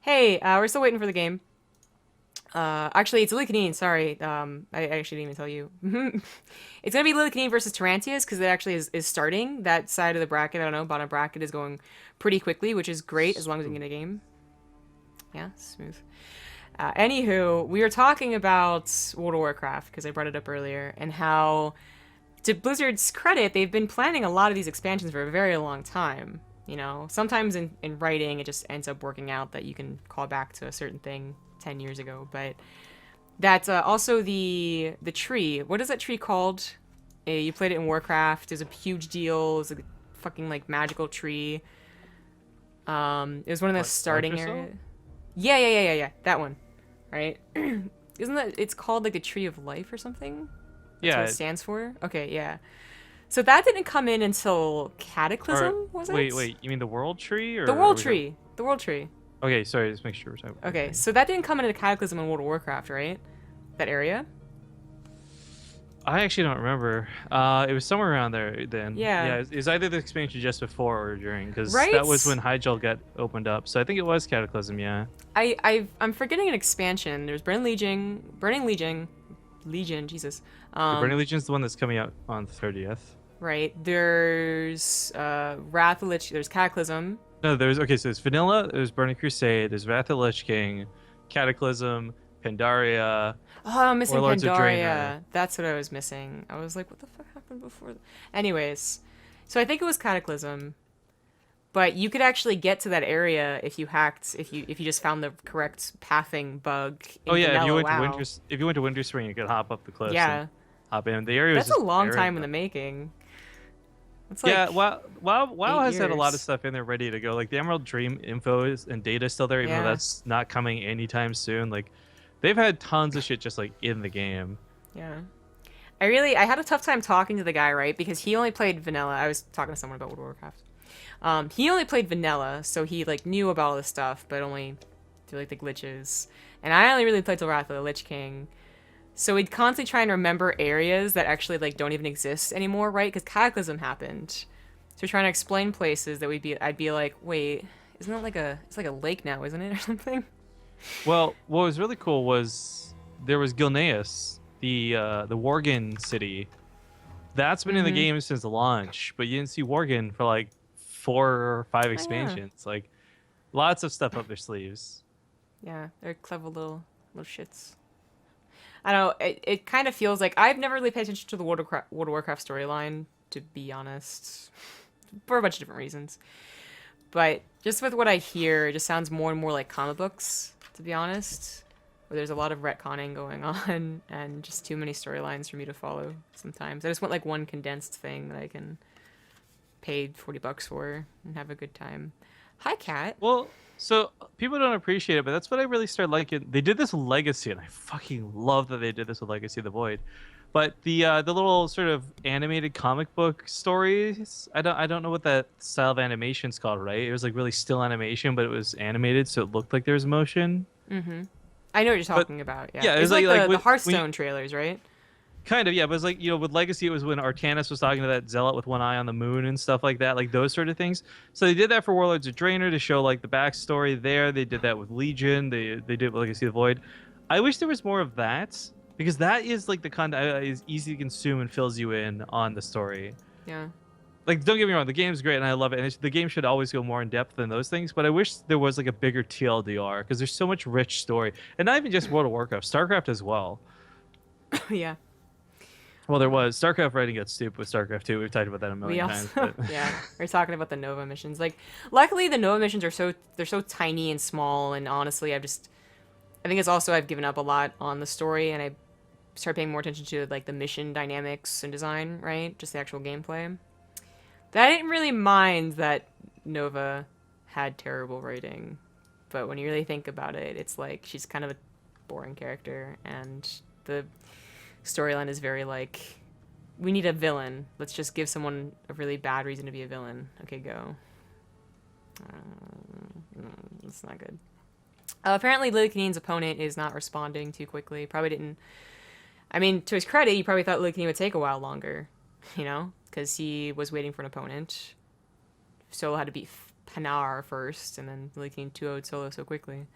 Hey, we're still waiting for the game. Actually, it's Lillekanin. Sorry, I actually didn't even tell you. It's gonna be Lillekanin versus Tarantius because it actually is starting. That side of the bracket, I don't know, bottom bracket is going pretty quickly, which is great as long as we Smooth. can get a game. Yeah, smooth. Anywho, we were talking about World of Warcraft because I brought it up earlier, and how, to Blizzard's credit, they've been planning a lot of these expansions for a very long time. You know, sometimes in writing, it just ends up working out that you can call back to a certain thing 10 years ago, but that's also the tree. What is that tree called? You played it in Warcraft. It was a huge deal. It was a fucking like magical tree. It was one of the What, starting Electroso? areas. Yeah. That one, right? Isn't that? It's called like the Tree of Life or something. That's what it Yeah. stands for. Okay, yeah. So that didn't come in until Or Cataclysm, was it? wait. You mean the World Tree, The or are World we talking? Tree. The World Tree. Okay, sorry. Just make sure we're talking about the right Okay, thing. so that didn't come into Cataclysm in World of Warcraft, right? That area. I actually don't remember. It was somewhere around there then. Yeah. Yeah, it's either the expansion just before or during, because that was Right? when Hyjal got opened up. So I think it was Cataclysm. Yeah. I'm forgetting an expansion. There's Legion, Jesus. The Burning Um, Legion's the one that's coming out on the 30th. right. There's Wrath of Lich. There's Cataclysm. No, there's okay. So there's Vanilla. There's Burning Crusade. There's Wrath of Lich King, Cataclysm, Pandaria, Oh, I'm missing Warlords of Draenor. Pandaria. That's what I was missing. I was like, what the fuck happened before? Anyways, so I think it was Cataclysm, but you could actually get to that area if you hacked, if you just found the correct pathing bug Oh in yeah, if you vanilla. went to Wow. Winter Spring, you could hop up the cliffs and Yeah, hop in. The area was that's a just long barren time in though. the making. It's Yeah, like WoW eight has had a lot of years. stuff in there ready to go. Like the Emerald Dream info and data is still there, even though Yeah, that's not coming anytime soon. Like they've had tons of shit just like in the game. yeah. I had a tough time talking to the guy, right? Because he only played vanilla. I was talking to someone about World of Warcraft. He only played vanilla, so he like knew about all this stuff, but only through like the glitches. And I only really played till Wrath of the Lich King. So we'd constantly try and remember areas that actually like don't even exist anymore, right? Because Cataclysm happened. So we're trying to explain places that I'd be like, wait, isn't that like it's like a lake now, isn't it, or something? Well, what was really cool was there was Gilneas, the Worgen city. That's been in the Mm-hmm. game since launch, but you didn't see Worgen for like 4 or 5 Oh yeah, expansions. Like lots of stuff up their sleeves. yeah. They're clever little shits. I don't know. It kind of feels like I've never really paid attention to the World of Warcraft storyline, to be honest, for a bunch of different reasons. But just with what I hear, it just sounds more and more like comic books, to be honest. Where there's a lot of retconning going on and just too many storylines for me to follow sometimes. I just want like one condensed thing that I can pay $40 for and have a good time. Hi, cat. Well, so people don't appreciate it, but that's what I really started liking. They did this with Legacy, and I fucking love that they did this with Legacy of the Void. But the little sort of animated comic book stories, I don't know what that style of animation's called, right? It was like really still animation, but it was animated, so it looked like there was motion. Mm-hmm. I know what you're But talking about. Yeah, yeah, it it's was like like the when you, Hearthstone trailers, right? kind of, yeah, but it's like, with Legacy, it was when Artanis was talking to that zealot with one eye on the moon and stuff like that, like those sort of things. So they did that for Warlords of Draenor to show like the backstory there. They did that with Legion. They did with Legacy of the Void. I wish there was more of that because that is like the content is easy to consume and fills you in on the story. Yeah. Like, don't get me wrong, the game's great and I love it, and the game should always go more in depth than those things. But I wish there was like a bigger TLDR because there's so much rich story, and not even just World of Warcraft, StarCraft as well. Yeah. Well, there was StarCraft writing got stupid with StarCraft 2. We've talked about that a We million times, also but yeah, we're talking about the Nova missions. Like luckily the Nova missions are they're so tiny and small, and honestly I think it's also I've given up a lot on the story, and I start paying more attention to like the mission dynamics and design, right? Just the actual gameplay. That I didn't really mind that Nova had terrible writing, but when you really think about it, it's like she's kind of a boring character, and the storyline is very like, we need a villain. Let's just give someone a really bad reason to be a villain. Okay, go. It's not good. Apparently, Lillekanin's opponent is not responding too quickly. Probably didn't. I mean, to his credit, he probably thought Lillekanin would take a while longer, you know, because he was waiting for an opponent. So had to be Hanar first, and then Lillekanin 2-0'd solo so quickly.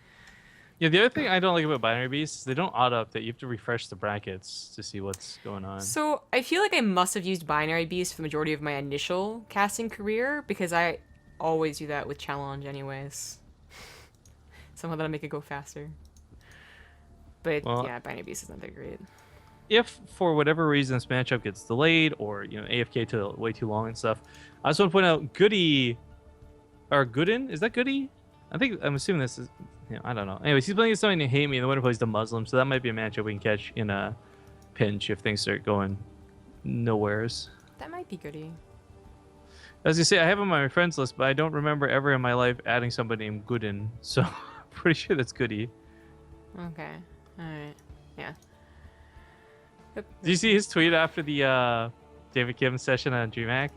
Yeah, the other thing I don't like about binary beasts is they don't auto-update. You have to refresh the brackets to see what's going on. So I feel like I must have used binary beasts for the majority of my initial casting career, because I always do that with challenge anyways. Somehow that'll make it go faster. But Well, yeah, binary beast is not that great. if for whatever reason this matchup gets delayed or AFK to way too long and stuff, I just want to point out Goody or Gooden, is that Goody? I'm assuming this is, I don't know. Anyways, he's playing against somebody named Hate Me, and the winner plays the Muslim, so that might be a matchup we can catch in a pinch if things start going nowheres. That might be goody. As you say, I have him on my friends list, but I don't remember ever in my life adding somebody named Gooden, so I'm pretty sure that's Goody. Okay. Alright. Yeah. Did you see his tweet after the David Kim session on DreamHack?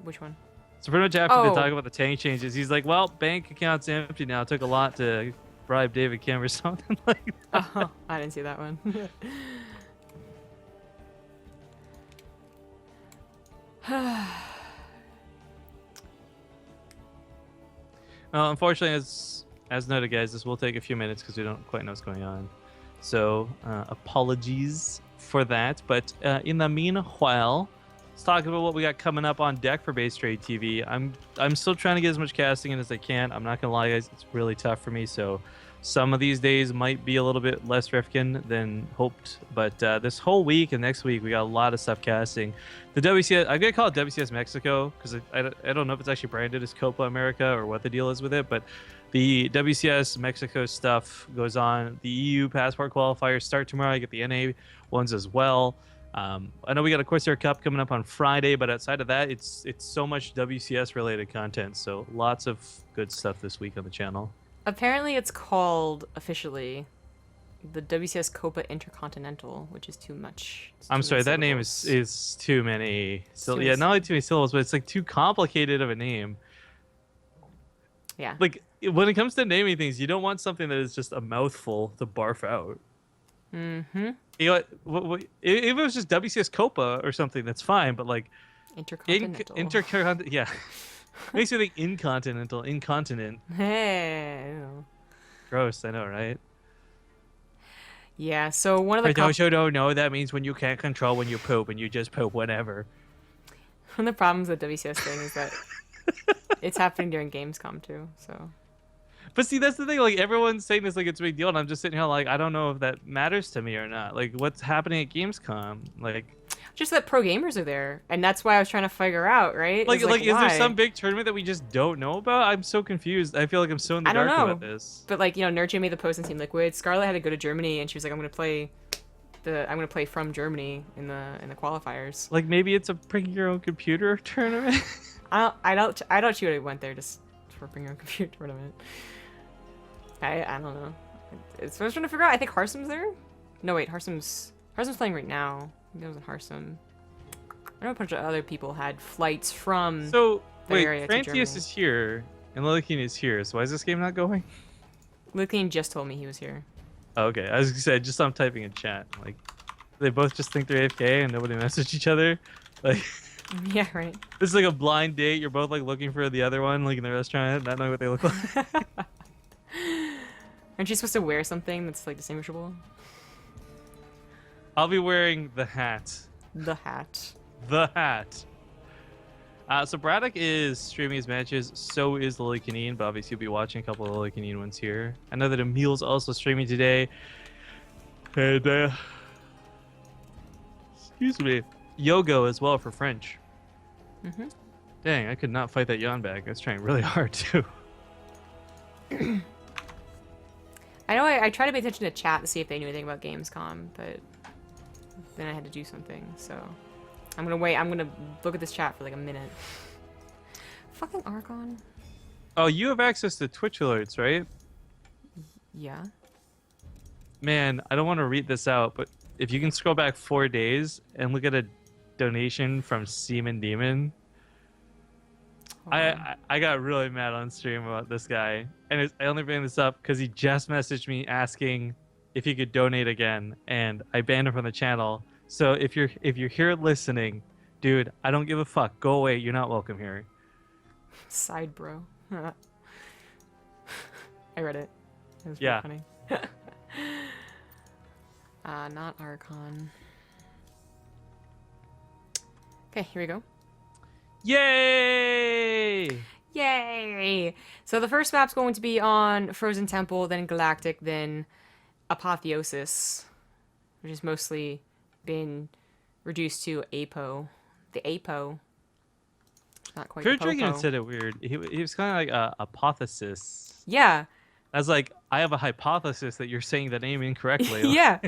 Which one? So pretty much after they Oh. talk about the tank changes, he's like, well, bank account's empty now. It took a lot to bribe David Kim or something like that. Oh, I didn't see that one. Well, unfortunately, as noted, guys, this will take a few minutes because we don't quite know what's going on. So apologies for that. But in the meanwhile, let's talk about what we got coming up on deck for BaseTradeTV. I'm still trying to get as much casting in as I can. I'm not gonna lie, guys, it's really tough for me. So some of these days might be a little bit less Rifkin than hoped. But this whole week and next week, we got a lot of stuff casting. The WCS, I'm gonna call it WCS Mexico because I don't know if it's actually branded as Copa America or what the deal is with it, but the WCS Mexico stuff goes on. The EU passport qualifiers start tomorrow. I get the NA ones as well. I know we got a Corsair Cup coming up on Friday, but outside of that, it's so much WCS related content. So lots of good stuff this week on the channel. Apparently it's called, officially, the WCS Copa Intercontinental, which is too much. I'm sorry, that name is too many. So Too yeah, many not only too many syllables, but it's like too complicated of a name. Yeah. Like when it comes to naming things, you don't want something that is just a mouthful to barf out. Mm-hmm. You know what, if it was just WCS Copa or something, that's fine. But like Intercontinental. yeah, makes me think incontinent. Hey. Ew. Gross, I know, right? Yeah, so one of the For those who don't know, that means when you can't control when you poop and you just poop whenever. one of the problems with WCS thing is that it's happening during Gamescom too, so. But see, that's the thing. Like everyone's saying this like it's a big deal, and I'm just sitting here like I don't know if that matters to me or not. Like what's happening at Gamescom? Like Just that pro gamers are there, and that's why I was trying to figure out, right? Like, It's is there why? some big tournament that we just don't know about? I'm so confused. I feel like I'm so in the I don't dark know. about this. But like, Nurture made the post in Team Liquid. Scarlett had to go to Germany, and she was like, I'm gonna play from Germany in the qualifiers. Like maybe it's a bring your own computer tournament. I don't she would have went there just for bring your own computer tournament. I don't know. It's what I was trying to figure out. I think Harsum's there. No wait, Harsum's playing right now. I think it was Harsum. I know a bunch of other people had flights from So that wait, area to Germany. Tarantius is here and Lillekanin is here. So why is this game not going? Lillekanin just told me he was here. Oh, okay, I was gonna say just I'm typing in chat. Like they both just think they're AFK and nobody messaged each other. Like Yeah, right. this is like a blind date. You're both like looking for the other one, like in the restaurant, not knowing what they look like. Aren't you supposed to wear something that's like distinguishable? I'll be wearing the hat. The hat. The hat. So Braddock is streaming his matches, so is Lillekanin, but obviously you'll be watching a couple of Lillekanin ones here. I know that Emil's also streaming today. And, excuse me, Yogo as well for French. Mm-hmm. Dang, I could not fight that yawn back. I was trying really hard too. I know I tried to pay attention to chat to see if they knew anything about Gamescom, but then I had to do something, so I'm gonna wait. I'm gonna look at this chat for like a minute. Fucking Archon. Oh, you have access to Twitch alerts, right? Yeah. Man, I don't want to read this out, but if you can scroll back 4 days and look at a donation from Seaman Demon. Hold on. I got really mad on stream about this guy, and I only bring this up because he just messaged me asking if he could donate again, and I banned him from the channel. So if you're here listening, Dude, I don't give a fuck. Go away. You're not welcome here. Side bro. I read it. It was Yeah. pretty funny. Not Archon. Okay, here we go. Yay! Yay! So the first map's going to be on Frozen Temple, then Galactic, then Apotheosis, which has mostly been reduced to Apo. The Apo. Not quite Kurt the Dragon Popo. said it weird. He was kind of like a hypothesis. Yeah. I was like, I have a hypothesis that you're saying the name incorrectly. Yeah.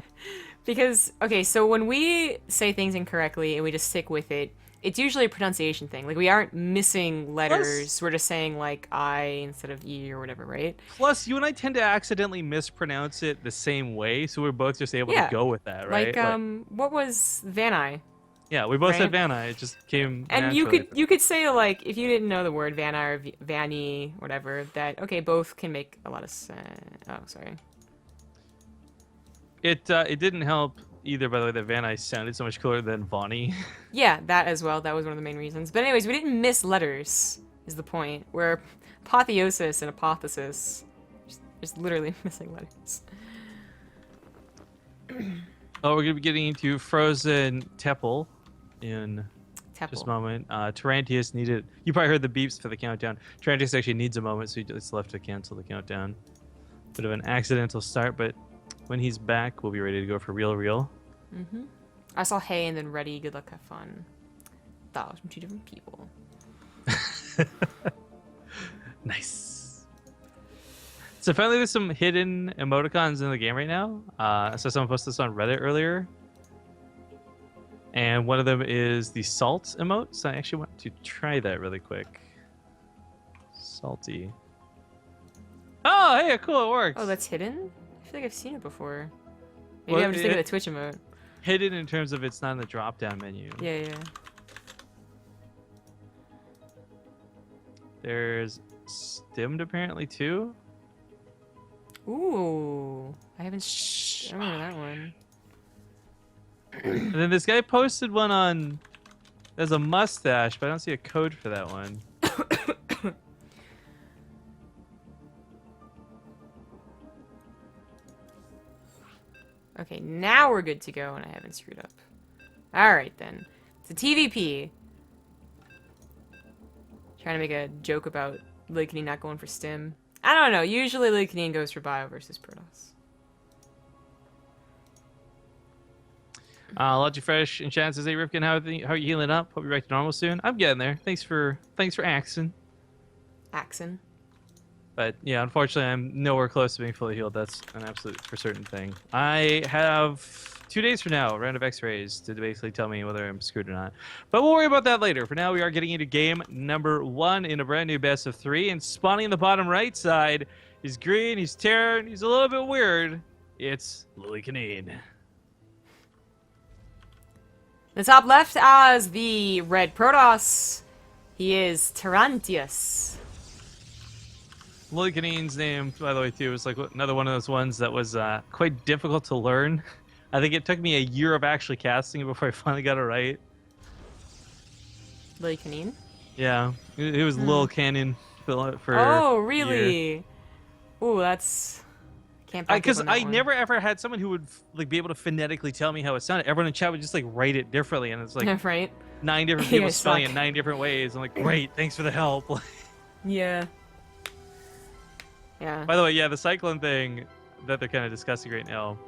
Because, okay, so when we say things incorrectly and we just stick with it, it's usually a pronunciation thing. Like, we aren't missing letters. We're just saying, like, I instead of E or whatever, right? Plus, you and I tend to accidentally mispronounce it the same way, so we're both just able Yeah. to go with that, right? Like, what was Van Eye? Yeah, we both right? said Vanna. It just came And you naturally. could say, like, if you didn't know the word Van Eye or Vanny, whatever, that, okay, both can make a lot of sense. Oh, sorry. It didn't help either, by the way, that Van Nuys sounded so much cooler than Vonnie. Yeah, that as well. That was one of the main reasons. But anyways, we didn't miss letters, is the point. Where apotheosis and apothesis, just literally missing letters. Oh, we're gonna be getting into Frozen Temple in Temple. just a moment. Tarrantius needed. You probably heard the beeps for the countdown. Tarrantius actually needs a moment, so he just left to cancel the countdown. Bit of an accidental start, but when he's back, we'll be ready to go for real. Mm-hmm. I saw hey and then ready, good luck, have fun. That was from two different people. Nice. So apparently there's some hidden emoticons in the game right now. I saw someone post this on Reddit earlier. And one of them is the salt emote. So I actually want to try that really quick. Salty. Oh, hey, cool, it works. Oh, that's hidden? I feel like I've seen it before. Maybe Well, I'm just thinking of the Twitch emote. Hidden in terms of it's not in the drop-down menu. Yeah, yeah. There's stimmed apparently too. Ooh. I don't remember that one. And then this guy posted one on. There's a mustache, but I don't see a code for that one. Okay, now we're good to go, and I haven't screwed up. Alright, then. It's a TvP. Trying to make a joke about Lillekanin not going for stim. I don't know. Usually Lillekanin goes for bio versus Protoss. Logic Fresh and Chad says, "Hey Rifkin, how are you healing up? Hope you're back to normal soon." I'm getting there. Thanks for axing. Axon. But yeah, unfortunately, I'm nowhere close to being fully healed. That's an absolute for certain thing. I have 2 days from now, a round of X-rays to basically tell me whether I'm screwed or not. But we'll worry about that later. For now, we are getting into game number 1 in a brand new best of 3. And spawning in the bottom right side, he's green, he's Terran, he's a little bit weird. It's Lillekanin. The top left as the red Protoss. He is Tarrantius. Lillekanin's name, by the way, too, was like another one of those ones that was quite difficult to learn. I think it took me a year of actually casting it before I finally got it right. Lillekanin? Yeah, it was Lillekanin for. Oh, a year. really? Ooh, that's... Can't back up Because on that I one. never ever had someone who would like be able to phonetically tell me how it sounded. Everyone in chat would just like write it differently, and it's like right? 9 different You people guys spelling suck. it 9 different ways. I'm like, great, thanks for the help. Yeah. Yeah. By the way, yeah, the Cyclone thing that they're kind of discussing right now.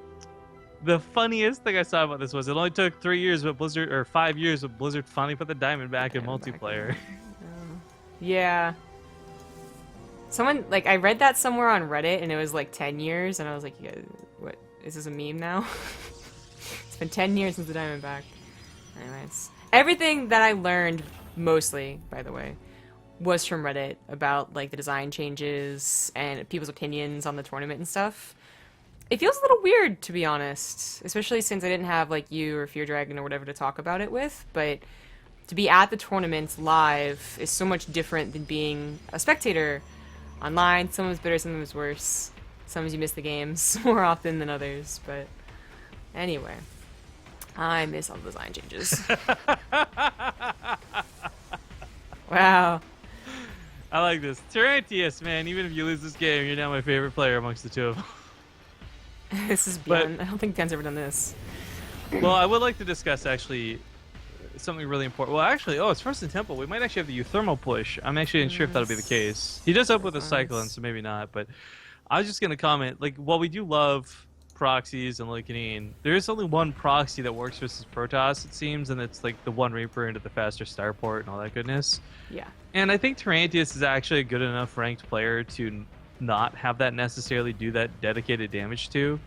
The funniest thing I saw about this was it only took 3 years, but Blizzard, or 5 years, but Blizzard finally put the diamond back in Diamond back multiplayer. Yeah. Someone, like, I read that somewhere on Reddit, and it was like 10 years, and I was like, you guys, what, is this a meme now? It's been 10 years since the diamond back. Anyways. Everything that I learned, mostly, by the way, was from Reddit about, like, the design changes and people's opinions on the tournament and stuff. It feels a little weird, to be honest, especially since I didn't have, like, you or Fear Dragon or whatever to talk about it with, but to be at the tournament live is so much different than being a spectator online. Some of it's better, some of it's worse. Sometimes you miss the games more often than others, but anyway. I miss all the design changes. Wow. I like this. Tarantius, man, even if you lose this game, you're now my favorite player amongst the two of them. This is beyond. I don't think Dan's ever done this. Well, I would like to discuss, actually, something really important. Well, actually, it's Frozen Temple. We might actually have the Euthermal push. I'm actually unsure if that'll be the case. He does up with a Cyclone, so maybe not. But I was just going to comment, like, while we do love proxies and Lillekanin, there is only one proxy that works versus Protoss, it seems, and it's like the one Reaper into the faster starport and all that goodness. Yeah. And I think Tarrantius is actually a good enough ranked player to not have that necessarily do that dedicated damage to.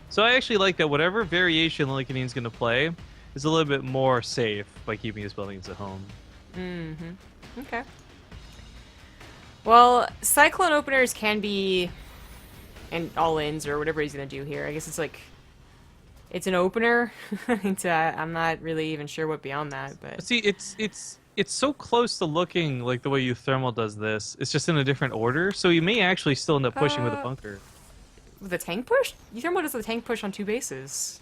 So I actually like that whatever variation Lillekanin's going to play is a little bit more safe by keeping his buildings at home. Mm-hmm. Okay. Well, Cyclone openers can be and all-ins or whatever he's going to do here. I guess it's like... It's an opener. I'm not really even sure what beyond that, but... See, it's so close to looking like the way Euthermal does this. It's just in a different order, so you may actually still end up pushing with a bunker. With a tank push? Euthermal does the tank push on 2 bases.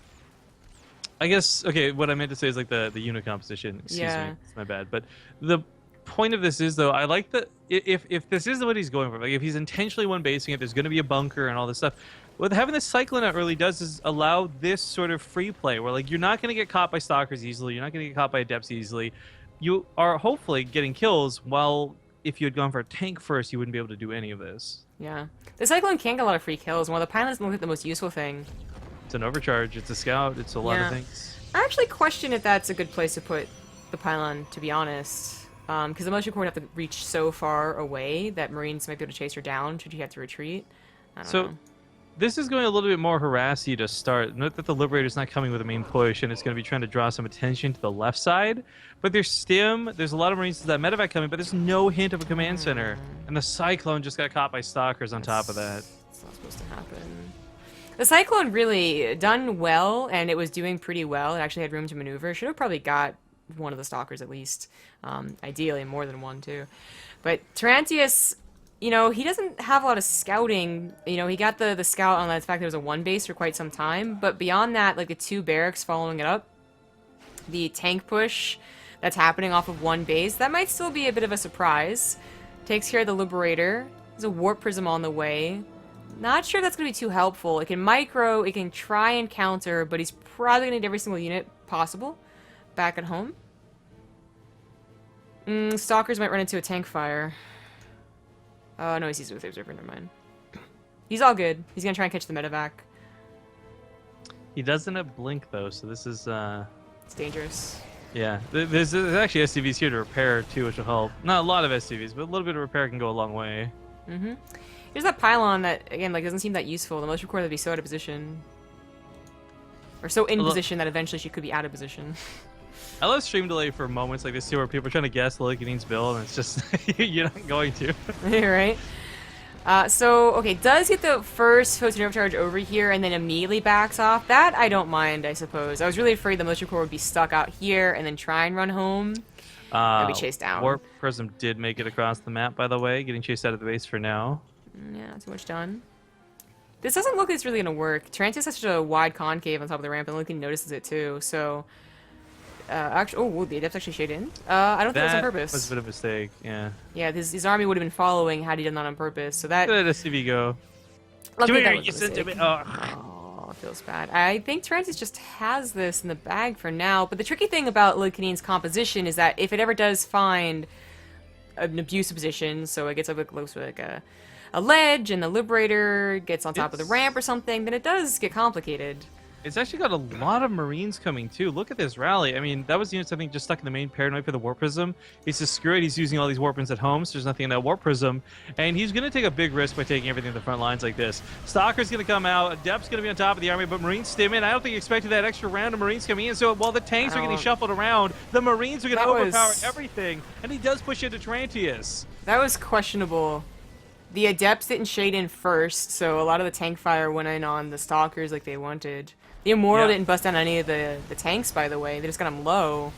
I guess, okay, what I meant to say is like the unit composition. Excuse me, it's my bad. But the point of this is, though, I like that if this is what he's going for, like if he's intentionally one-basing it, there's going to be a bunker and all this stuff. What having this Cyclone out really does is allow this sort of free play where, like, you're not going to get caught by Stalkers easily, you're not going to get caught by Adepts easily. You are hopefully getting kills, while if you had gone for a tank first, you wouldn't be able to do any of this. Yeah. The Cyclone can get a lot of free kills, and while the Pylon doesn't look like the most useful thing. It's an overcharge, it's a scout, it's a lot of things. I actually question if that's a good place to put the Pylon, to be honest. Because the Militia Corps would have to reach so far away that Marines might be able to chase her down should you have to retreat. I don't know. This is going a little bit more harassy to start. Note that the Liberator's not coming with a main push, and it's going to be trying to draw some attention to the left side. But there's Stim, there's a lot of Marines to that medevac coming, but there's no hint of a command center. And the Cyclone just got caught by Stalkers on top of that. It's not supposed to happen. The Cyclone really done well, and it was doing pretty well. It actually had room to maneuver. Should have probably got one of the Stalkers at least. Ideally, more than one, too. But Tarantius... You know, he doesn't have a lot of scouting. You know, he got the scout on the fact there was a 1 base for quite some time. But beyond that, like the 2 barracks following it up, the tank push that's happening off of 1 base, that might still be a bit of a surprise. Takes care of the Liberator. There's a Warp Prism on the way. Not sure if that's going to be too helpful. It can micro, it can try and counter, but he's probably going to need every single unit possible back at home. Stalkers might run into a tank fire. Oh, no, he sees it with the Observer, never mind. He's all good. He's gonna try and catch the medevac. He doesn't have Blink, though, so this is, It's dangerous. Yeah, there's actually SCVs here to repair, too, which will help. Not a lot of SCVs, but a little bit of repair can go a long way. Mm-hmm. Here's that pylon that, again, like, doesn't seem that useful. The Militia Corps would be so out of position. Or so in position that eventually she could be out of position. I love stream delay for moments like this too, where people are trying to guess Lillekanin's build, and it's just you're not going to. Right. So okay, does get the first Photon Overcharge over here and then immediately backs off. That I don't mind, I suppose. I was really afraid the Militia Corps would be stuck out here and then try and run home and be chased down. Warp Prism did make it across the map, by the way, getting chased out of the base for now. Yeah, not too much done. This doesn't look like it's really going to work. Tarantius has such a wide concave on top of the ramp, and Lillekanin notices it too, so... actually, the Adepts actually shaded in. I don't think it was on purpose. That was a bit of a mistake, yeah. Yeah, his army would have been following had he done that on purpose, so that... Let SCV go. Come here, you sent to me. Oh, it feels bad. I think Tarantius just has this in the bag for now, but the tricky thing about Lillekanin's composition is that if it ever does find an abusive position, so it gets up close to like a ledge and the Liberator gets on top of the ramp or something, then it does get complicated. It's actually got a lot of Marines coming, too. Look at this rally. I mean, that was units, I think, just stuck in the main paranoid for the Warp Prism. He's just screwed. He's using all these Warp Prisms at home, so there's nothing in that Warp Prism. And he's going to take a big risk by taking everything to the front lines like this. Stalker's going to come out. Adept's going to be on top of the army, but Marines stim in. I don't think he expected that extra round of Marines coming in. So while the tanks are getting shuffled around, the Marines are going to overpower everything. And he does push into Tarantius. That was questionable. The Adepts didn't shade in first, so a lot of the tank fire went in on the Stalkers like they wanted. The Immortal didn't bust down any of the tanks, by the way. They just got them low.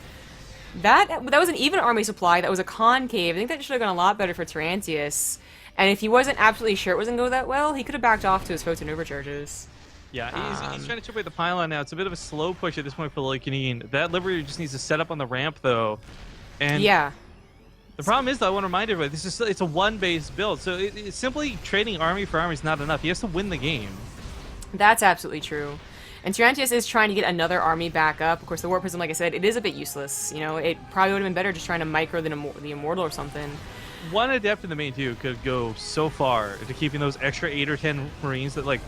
That was an even army supply. That was a concave. I think that should have gone a lot better for Tarantius. And if he wasn't absolutely sure it wasn't going to go that well, he could have backed off to his Photon Overcharges. Yeah, he's trying to chip away the pylon now. It's a bit of a slow push at this point for Lillekanin. That Liberator just needs to set up on the ramp, though. And yeah. the problem is, though, I want to remind everybody, it's a one-base build. So it's simply trading army for army is not enough. He has to win the game. That's absolutely true. And Tarantius is trying to get another army back up. Of course, the Warp Prism, like I said, it is a bit useless. You know, it probably would have been better just trying to micro the Immortal or something. One Adept in the main, too, could go so far into keeping those extra 8 or 10 Marines that, like,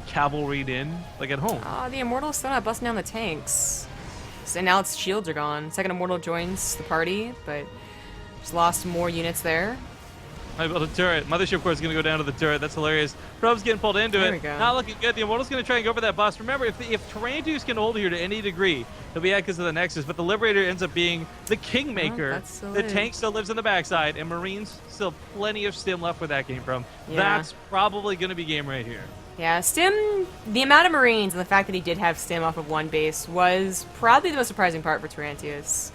cavalried in, like, at home. The Immortal's still not busting down the tanks. So now its shields are gone. Second Immortal joins the party, but just lost more units there. I built a turret. Mothership Core is going to go down to the turret. That's hilarious. Probe's getting pulled into There it. we go. Not looking good. The Immortal's going to try and go for that bust. Remember, if Tarrantius can hold here to any degree, he'll be out because of the Nexus. But the Liberator ends up being the Kingmaker. The tank still lives on the backside, and Marines still plenty of stim left where that came from. Yeah. That's probably going to be game right here. Yeah, Stim, the amount of Marines and the fact that he did have Stim off of one base was probably the most surprising part for Tarantius.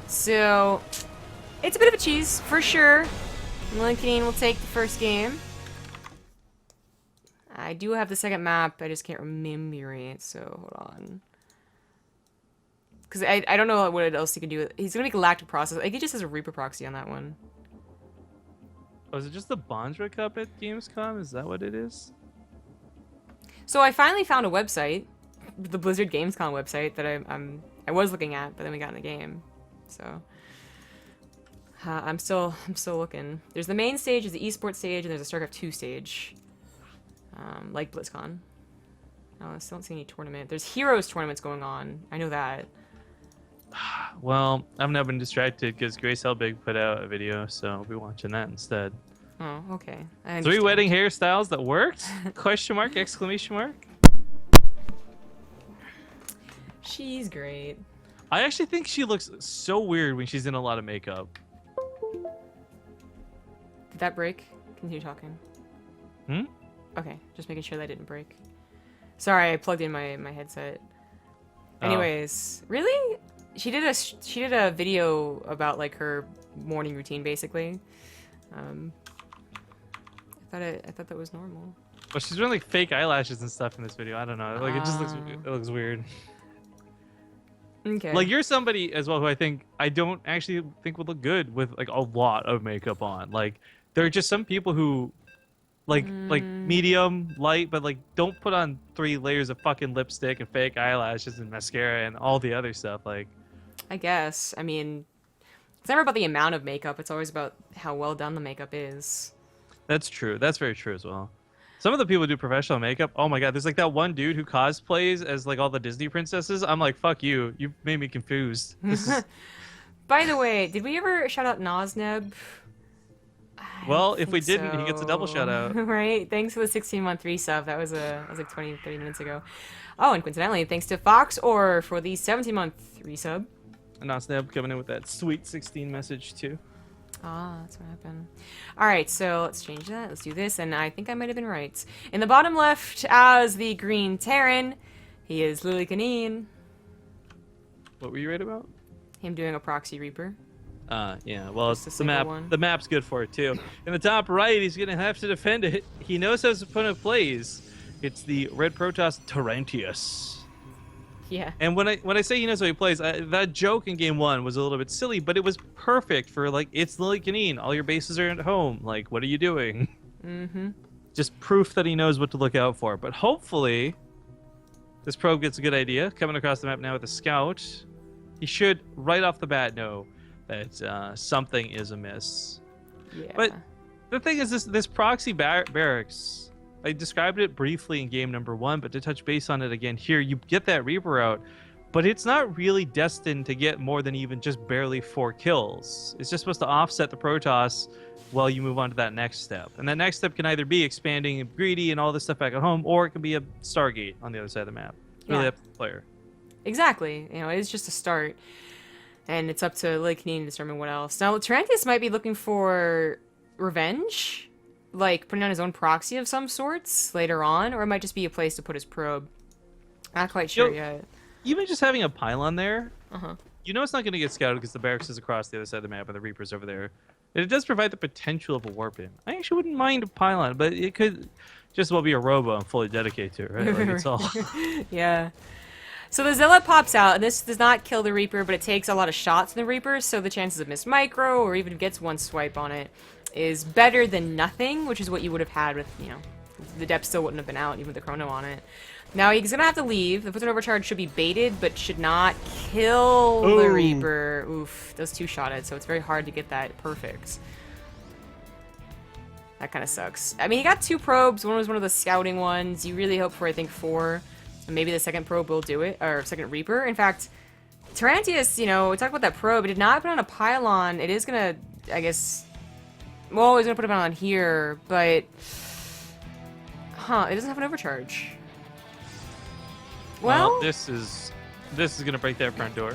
So, it's a bit of a cheese, for sure. Lillekanin will take the first game. I do have the second map, I just can't remember it, so hold on. Because I don't know what else he can do. He's going to make a lactic process. I think he just has a Reaper proxy on that one. Oh, is it just the Bondra Cup at Gamescom? Is that what it is? So I finally found a website, the Blizzard Gamescom website that I was looking at, but then we got in the game. So I'm still looking. There's the main stage, there's the esports stage, and there's a StarCraft 2 stage, like BlizzCon. Oh, I still don't see any tournament. There's Heroes tournaments going on. I know that. Well, I've now been distracted because Grace Helbig put out a video, so I'll be watching that instead. Oh, okay. 3 wedding hairstyles that worked? Question mark, exclamation mark. She's great. I actually think she looks so weird when she's in a lot of makeup. Did that break? Continue talking. Hmm? Okay, just making sure that didn't break. Sorry, I plugged in my headset. Anyways, really? She did a video about like her morning routine basically. I thought that was normal. Well, she's wearing like fake eyelashes and stuff in this video. I don't know. Like it just looks weird. Okay. Like you're somebody as well who I don't actually think would look good with like a lot of makeup on. Like there are just some people who like medium, light, but like don't put on 3 layers of fucking lipstick and fake eyelashes and mascara and all the other stuff. Like I guess. I mean, it's never about the amount of makeup. It's always about how well done the makeup is. That's true. That's very true as well. Some of the people who do professional makeup, oh my god, there's like that one dude who cosplays as like all the Disney princesses. I'm like, fuck you. You made me confused. By the way, did we ever shout out Nozneb? Well, if we didn't, he gets a double shout out. Right? Thanks for the 16-month resub. That was like 20, 30 minutes ago. Oh, and coincidentally, thanks to Fox or for the 17-month resub. Nozneb coming in with that sweet 16 message too. Ah, that's what happened. All right, so let's change that. Let's do this, and I think I might have been right. In the bottom left, as the green Terran, he is Lillekanin. What were you right about? Him doing a proxy Reaper. Yeah. Well, Just it's a the map. single one. The map's good for it too. In the top right, he's gonna have to defend it. He knows how his opponent plays. It's the red Protoss Tarrantius. Yeah. And when I say he knows how he plays, that joke in game 1 was a little bit silly, but it was perfect for like it's Lillekanin. All your bases are at home. Like, what are you doing? Mm-hmm. Just proof that he knows what to look out for. But hopefully, this probe gets a good idea. Coming across the map now with a scout, he should right off the bat know that something is amiss. Yeah. But the thing is, this proxy barracks. I described it briefly in game number 1, but to touch base on it again here, you get that Reaper out, but it's not really destined to get more than even just barely 4 kills. It's just supposed to offset the Protoss while you move on to that next step. And that next step can either be expanding and greedy and all this stuff back at home, or it can be a Stargate on the other side of the map. Really up to the player. Exactly. You know, it's just a start. And it's up to Lillekanin to determine what else. Now, Tarantius might be looking for revenge, like putting on his own proxy of some sorts later on, or it might just be a place to put his probe. Not quite sure yet. Even just having a pylon there, Uh-huh. you know it's not going to get scouted because the barracks is across the other side of the map and the Reaper's over there. And it does provide the potential of a warp in. I actually wouldn't mind a pylon, but it could... just will be a robo and fully dedicate to it, right? Like it's all. Yeah. So the Zealot pops out, and this does not kill the Reaper, but it takes a lot of shots in the Reaper, so the chances of miss micro, or even if it gets one swipe on it, is better than nothing, which is what you would have had with, you know, the Adept still wouldn't have been out, even with the Chrono on it. Now he's gonna have to leave. The Footstone Overcharge should be baited, but should not kill the Reaper. Oof, those two-shotted, so it's very hard to get that perfect. That kind of sucks. I mean, he got 2 probes. One was one of the scouting ones. You really hope for, I think, 4. And maybe the second probe will do it, or second Reaper. In fact, Tarrantius, you know, we talked about that probe. It did not put on a pylon. It is gonna, I guess, well, he's gonna put it on here, but, huh, it doesn't have an overcharge. Well, this is gonna break that front door.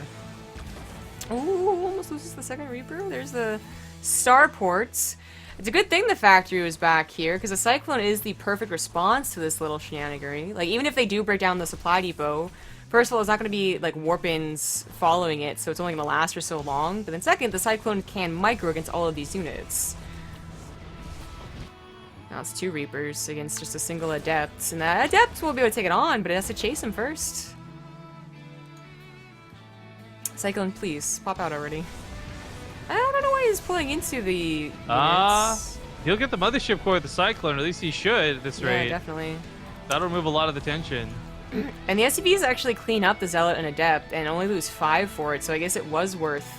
Ooh, almost loses the second Reaper. There's the starports. It's a good thing the factory was back here, because the Cyclone is the perfect response to this little shenanigery. Like, even if they do break down the supply depot, first of all, it's not going to be, like, warp-ins following it, so it's only going to last for so long. But then second, the Cyclone can micro against all of these units. Now it's 2 Reapers against just a single Adept, and that Adept will be able to take it on, but it has to chase him first. Cyclone, please, pop out already. I don't know why he's pulling into the units. He'll get the mothership core with the Cyclone, or at least he should at this rate. Yeah, definitely. That'll remove a lot of the tension. And the SCVs actually clean up the Zealot and Adept and only lose 5 for it, so I guess it was worth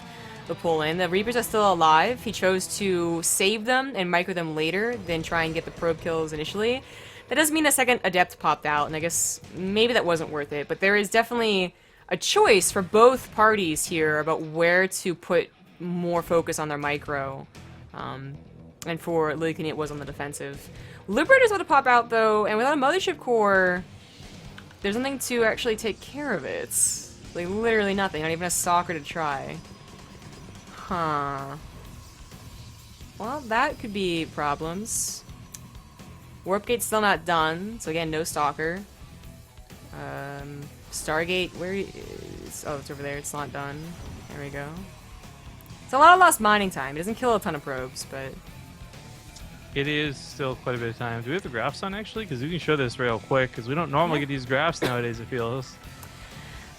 the pull in. The Reapers are still alive. He chose to save them and micro them later than try and get the probe kills initially. That doesn't mean a second Adept popped out, and I guess maybe that wasn't worth it, but there is definitely a choice for both parties here about where to put more focus on their micro. And for Lillekanin, it was on the defensive. Liberator's about to pop out, though, and without a Mothership Core, there's nothing to actually take care of it. Like, literally nothing. Not even a soccer to try. Huh. Well, that could be problems. Warpgate's still not done, so again, no stalker. Stargate, where is... Oh, it's over there. It's not done. There we go. It's a lot of lost mining time. It doesn't kill a ton of probes, but... It is still quite a bit of time. Do we have the graphs on, actually? Because we can show this real quick, because we don't normally get these graphs nowadays, it feels.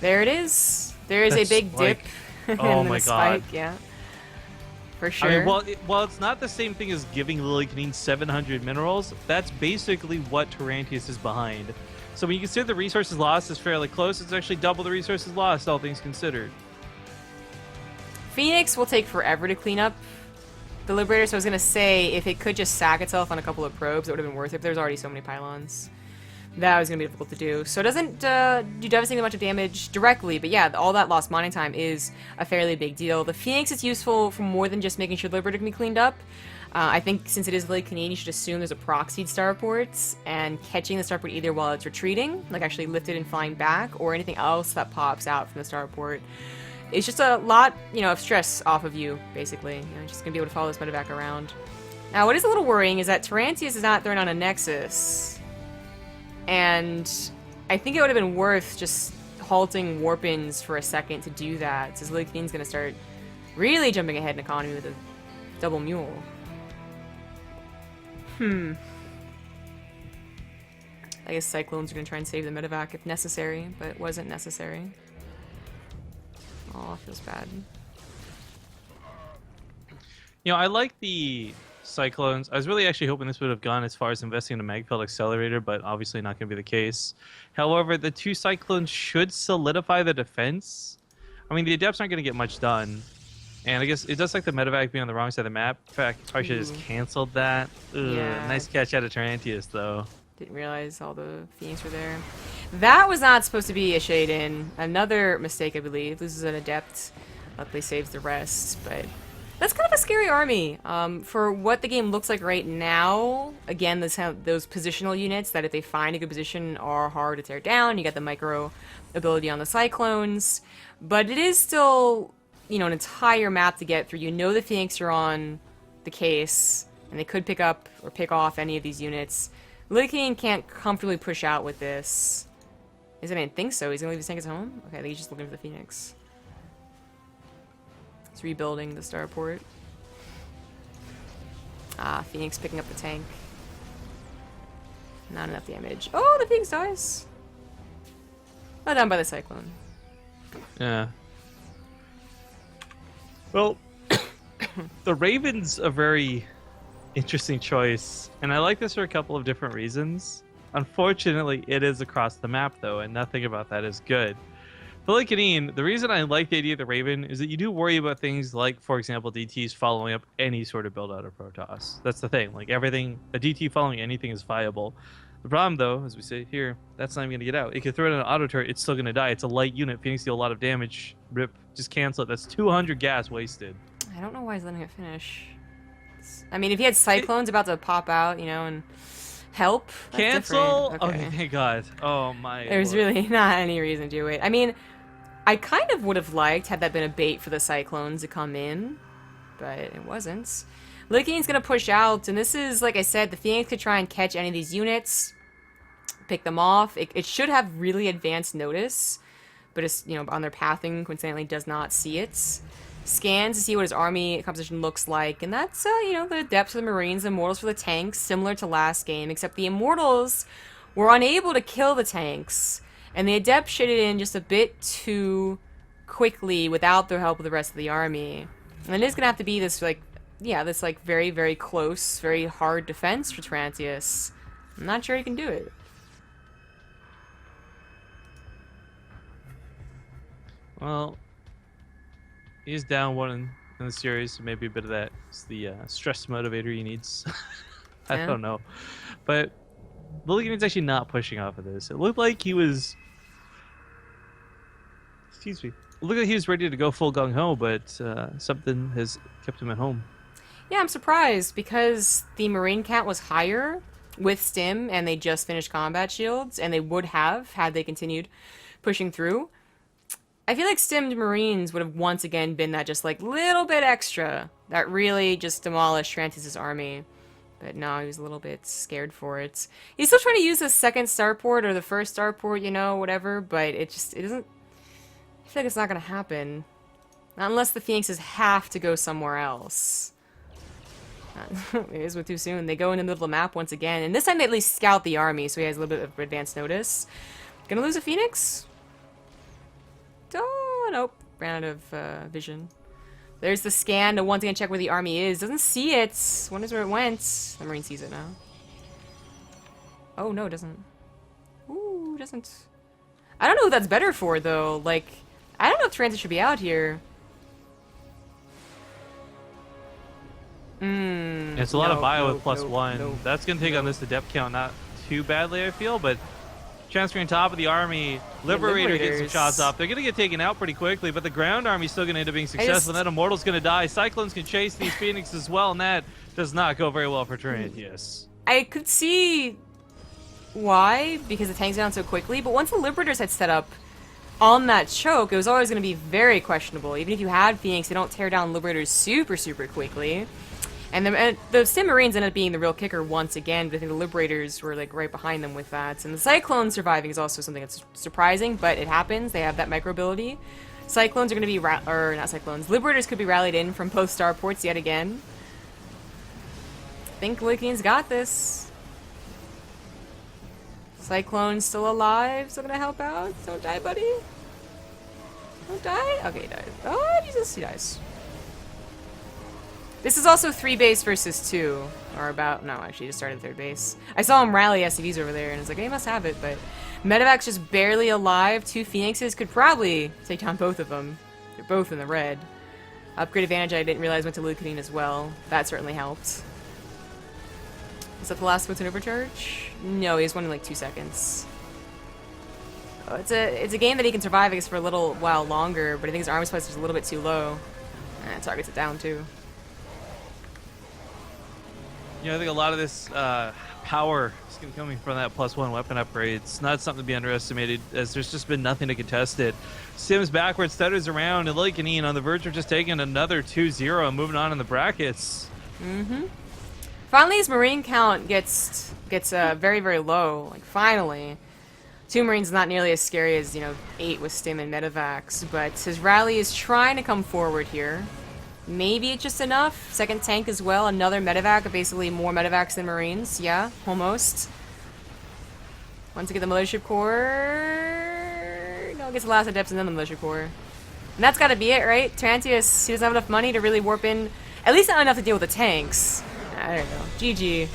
There it is. There is a big dip. Oh and my a spike, god. yeah. For sure. I mean, well, it's not the same thing as giving Lillekanin 700 minerals. That's basically what Tarrantius is behind. So when you consider the resources lost is fairly close, it's actually double the resources lost, all things considered. Phoenix will take forever to clean up the Liberator, so I was going to say, if it could just sack itself on a couple of probes, it would have been worth it, but there's already so many pylons. That was going to be difficult to do. So it doesn't do devastating amount of damage directly, but yeah, all that lost mining time is a fairly big deal. The Phoenix is useful for more than just making sure the Liberator can be cleaned up. I think since it is Lillekanin, you should assume there's a proxied starport, and catching the starport either while it's retreating, like actually lifted and flying back, or anything else that pops out from the starport. It's just a lot, you know, of stress off of you, basically. You know, you're just gonna be able to follow this medevac around. Now, what is a little worrying is that Tarrantius is not throwing on a Nexus. And I think it would have been worth just halting warp-ins for a second to do that, since Lillekanin's gonna start really jumping ahead in economy with a double mule. I guess Cyclones are gonna try and save the medevac if necessary, but it wasn't necessary. Oh, feels bad. You know, I like the Cyclones. I was really actually hoping this would have gone as far as investing in a Magpelt Accelerator, but obviously not going to be the case. However, the 2 Cyclones should solidify the defense. I mean, the Adepts aren't going to get much done. And I guess it does like the medevac being on the wrong side of the map. In fact, probably should have just canceled that. Ugh, Yeah. Nice catch out of Tarantius, though. Didn't realize all the Phoenix were there. That was not supposed to be a shade-in. Another mistake, I believe. Loses an Adept. Luckily saves the rest, but... That's kind of a scary army. For what the game looks like right now, again, those positional units that if they find a good position are hard to tear down. You got the micro ability on the Cyclones. But it is still, you know, an entire map to get through. You know the Phoenix are on the case, and they could pick up or pick off any of these units. Lillekanin can't comfortably push out with this. I didn't think so. He's gonna leave his tank at home? Okay, I think he's just looking for the Phoenix. He's rebuilding the starport. Ah, Phoenix picking up the tank. Not enough damage. Oh, the Phoenix dies. Not done by the Cyclone. Yeah. Well, the Raven's a very interesting choice, and I like this for a couple of different reasons. Unfortunately, it is across the map, though, and nothing about that is good. For Lillekanin, the reason I like the idea of the Raven is that you do worry about things like, for example, DTs following up any sort of build out of Protoss. That's the thing. Like, everything, a DT following anything is viable. The problem, though, as we say here, that's not even going to get out. It could throw it in an auto turret, it's still going to die. It's a light unit. Phoenix deal a lot of damage. Rip, just cancel it. That's 200 gas wasted. I don't know why he's letting it finish. I mean, if he had Cyclones about to pop out, you know, and help, that's cancel? different. Okay, thank God. Oh, my There's Lord. really not any reason to wait. I mean, I kind of would have liked had that been a bait for the Cyclones to come in, but it wasn't. Lillekanin's gonna push out, and this is, like I said, the Phoenix could try and catch any of these units, pick them off. It should have really advanced notice, but it's, you know, on their pathing, coincidentally does not see it. Scans to see what his army composition looks like, and that's, you know, the depths of the Marines, the Immortals for the tanks, similar to last game, except the Immortals were unable to kill the tanks, and the Adept shitted in just a bit too quickly without the help of the rest of the army. And it is going to have to be this, like, yeah, this, like, very, very close, very hard defense for Tarantius. I'm not sure he can do it. Well, he's down one in the series, so maybe a bit of that is the stress motivator he needs. I Yeah. don't know. But Lillekanin's actually not pushing off of this. It looked like he was... Excuse me. It looked like he was ready to go full gung-ho, but something has kept him at home. Yeah, I'm surprised, because the Marine count was higher with Stim, and they just finished combat shields, and they would have, had they continued pushing through. I feel like Stimmed Marines would have once again been that just, like, little bit extra that really just demolished Tarantius' army. But no, he was a little bit scared for it. He's still trying to use the second starport, or the first starport, you know, whatever, but it doesn't... I feel like it's not gonna happen. Not unless the Phoenixes have to go somewhere else. Maybe it was too soon. They go in the middle of the map once again, and this time they at least scout the army, so he has a little bit of advanced notice. Gonna lose a Phoenix? Oh, nope. Ran out of vision. There's the scan to once again check where the army is. Doesn't see it. Wonders where it went. The Marine sees it now. Oh, no, it doesn't. Ooh, doesn't. I don't know who that's better for, though. Like, I don't know if Tarantius should be out here. It's a lot of bio with +1. no, That's going to take on this the depth count not too badly, I feel, but transferring top of the army, Liberator gets some Liberators. shots off. They're going to get taken out pretty quickly, but the ground army's still going to end up being successful. That Immortal's going to die. Cyclones can chase these Phoenixes as well, and that does not go very well for Tarantius. I could see why, because the tank's down so quickly, but once the Liberators had set up on that choke, it was always going to be very questionable. Even if you had Phoenix, they don't tear down Liberators super, super quickly. And the Stim Marines ended up being the real kicker once again, but I think the Liberators were like right behind them with that. And the Cyclones surviving is also something that's surprising, but it happens. They have that micro ability. Cyclones are going to be, or not Cyclones, Liberators could be rallied in from post starports yet again. I think Lillekanin's got this. Cyclone's still alive, still gonna help out. Don't die, buddy. Don't die. Okay, he died. Oh, Jesus, he dies. This is also 3 base versus 2. Or about, no, actually, he just started 3rd base. I saw him rally SCVs over there, and I was like, hey, he must have it, but Medevac's just barely alive. 2 Phoenixes could probably take down both of them. They're both in the red. Upgrade advantage I didn't realize went to Lillekanin as well. That certainly helped. Is that the last Foot's an overcharge? No, he has one in like 2 seconds. Oh, it's a game that he can survive, I guess, for a little while longer, but I think his armor spice is a little bit too low. And targets it down, too. Yeah, I think a lot of this power is going to be coming from that +1 weapon upgrade. It's not something to be underestimated, as there's just been nothing to contest it. Sims backwards, stutters around, and Lillekanin on the verge of just taking another 2-0 and moving on in the brackets. Mm-hmm. Finally, his Marine count gets very, very low. Like, finally. 2 Marines is not nearly as scary as, you know, 8 with Stim and Medevacs, but his rally is trying to come forward here. Maybe it's just enough. Second tank as well, another Medevac, basically more Medevacs than Marines. Yeah, almost. Once you get the Militia Core... No, it gets the last Adepts and then the Militia Core. And that's gotta be it, right? Tarrantius, he doesn't have enough money to really warp in. At least not enough to deal with the tanks. I don't know. GG.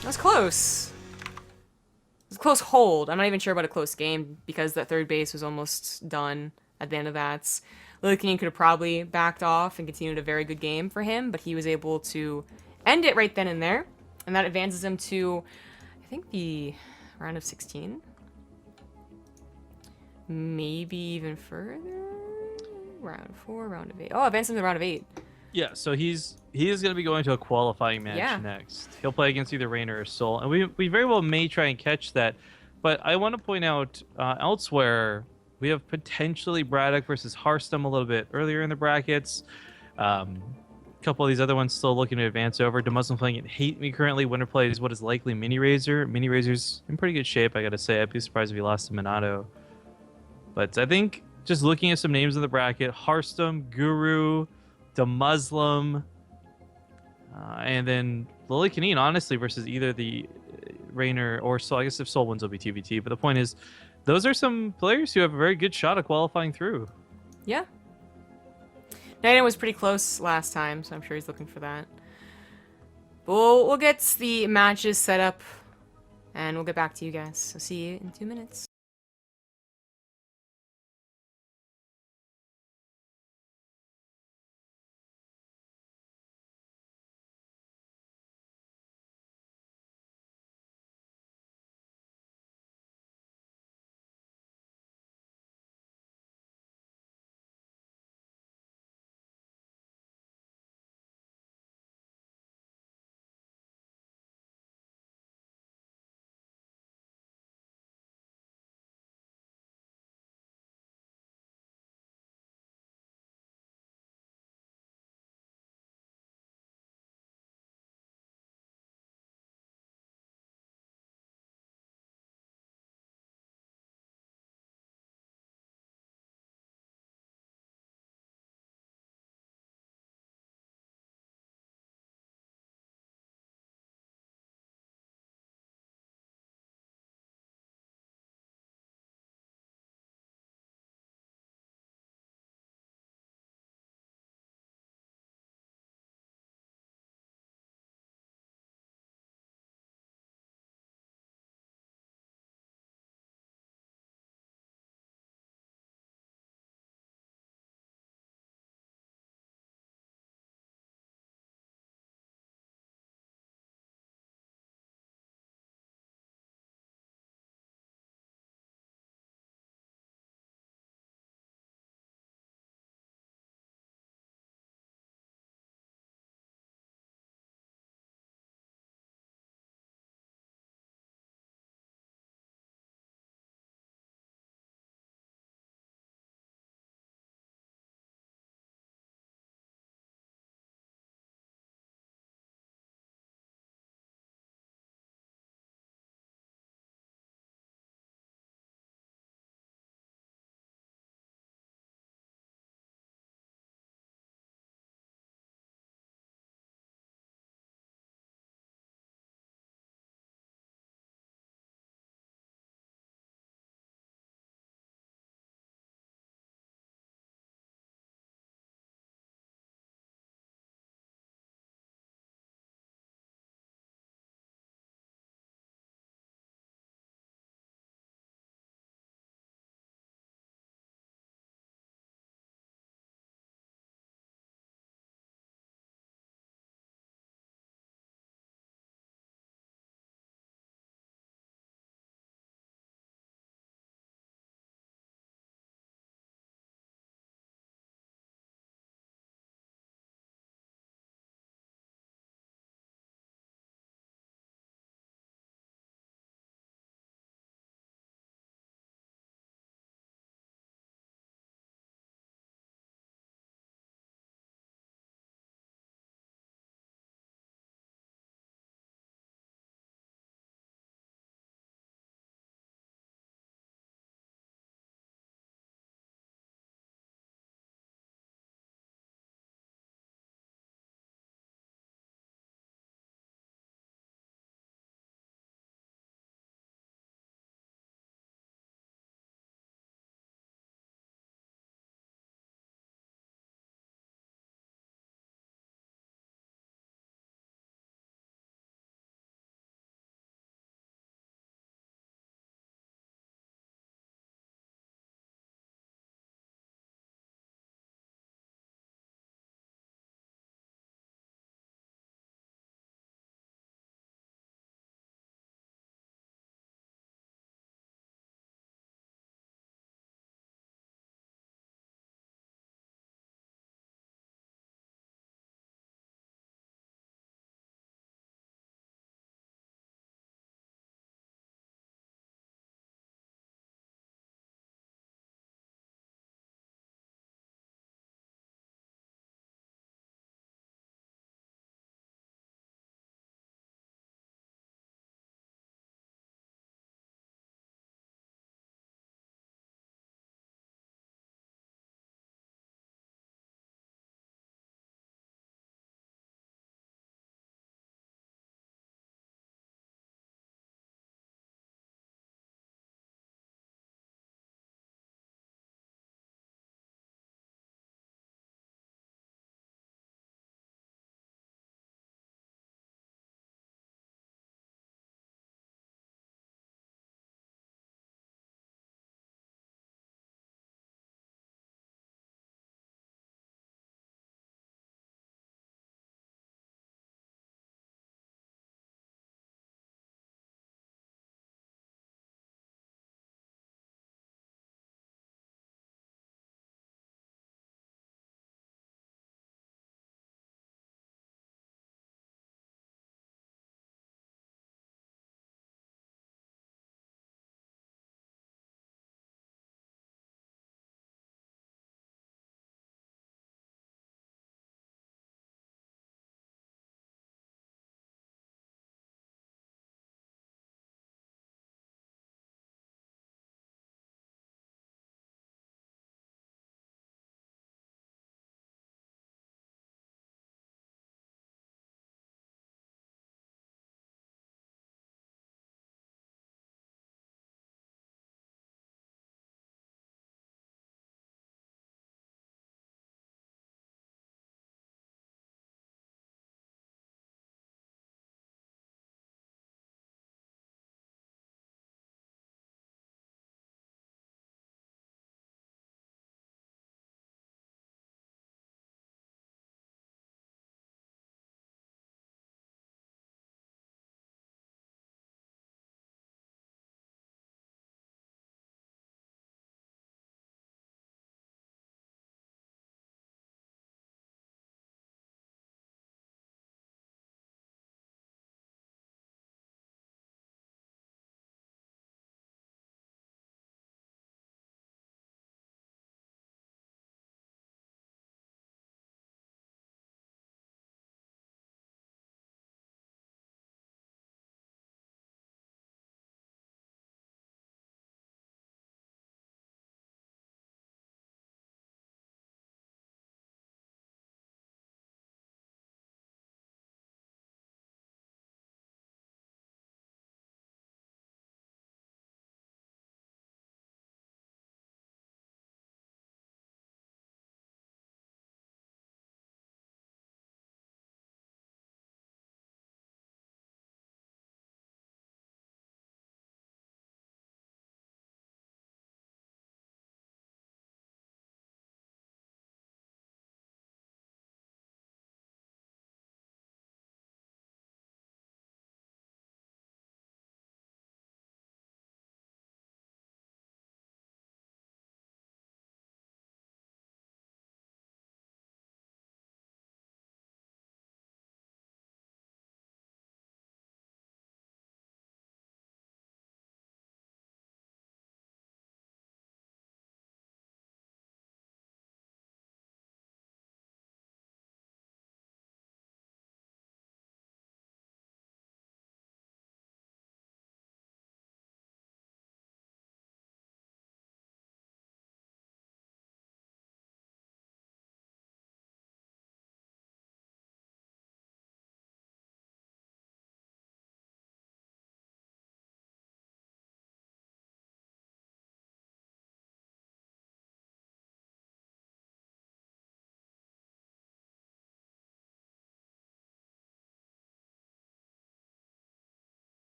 That was close. It was a close hold. I'm not even sure about a close game because that third base was almost done at the end of that. Lillekanin could have probably backed off and continued a very good game for him, but he was able to end it right then and there. And that advances him to, I think, the round of 16. Maybe even further? Round 4, round of 8. Oh, advances him to the round of 8. Yeah, so he is going to be going to a qualifying match next. He'll play against either Rainer or Soul, and we very well may try and catch that. But I want to point out elsewhere, we have potentially Braddock versus Harstum a little bit earlier in the brackets. A couple of these other ones still looking to advance over. DeMuslim playing at Hate Me currently. Winner plays what is likely Mini Razor. Mini Razor's in pretty good shape, I got to say. I'd be surprised if he lost to Minato. But I think just looking at some names in the bracket, Harstum, Guru, DeMuslim, and then Lillekanin, honestly, versus either the Rainer or Soul. I guess if Soul wins, it'll be TvT. But the point is, those are some players who have a very good shot at qualifying through. Yeah. Naina was pretty close last time, so I'm sure he's looking for that. But we'll get the matches set up, and we'll get back to you guys. So see you in 2 minutes.